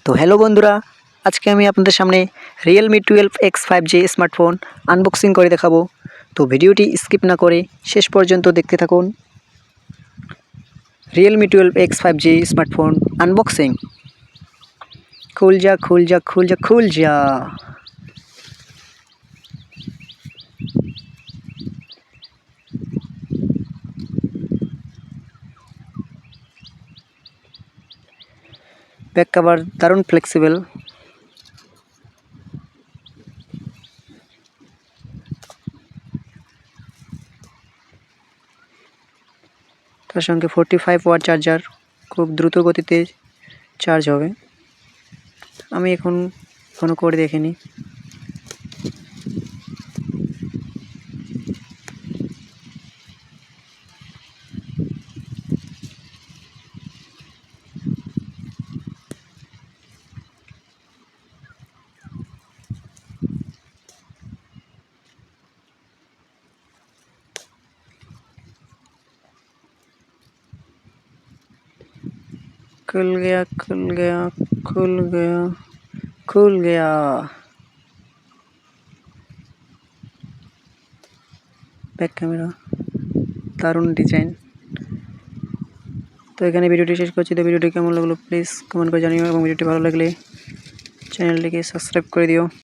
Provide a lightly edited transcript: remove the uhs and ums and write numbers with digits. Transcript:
তো হ্যালো বন্ধুরা, আজকে আমি আপনাদের সামনে Realme 12X 5G smartphone unboxing করে দেখাবো। তো ভিডিওটি স্কিপ না করে শেষ পর্যন্ত দেখতে থাকুন। Realme 12X 5G smartphone unboxing. খুল যা খুল যা খুল যা খুল যা। ব্যাক কভার দারুণ ফ্লেক্সিবল। তার সঙ্গে 45 ওয়াট চার্জার, খুব দ্রুত গতিতে চার্জ হবে। আমি এখনো করে দেখিনি। खुल गया खुल गया खुल गया खुल गया। ব্যাক ক্যামেরা, দারুণ ডিজাইন। তো এখানে ভিডিওটি শেষ করছি। তো ভিডিওটি কেমন লাগলো প্লিজ কমেন্ট করে জানিও, এবং ভিডিওটি ভালো লাগলে চ্যানেলটিকে সাবস্ক্রাইব করে দিও।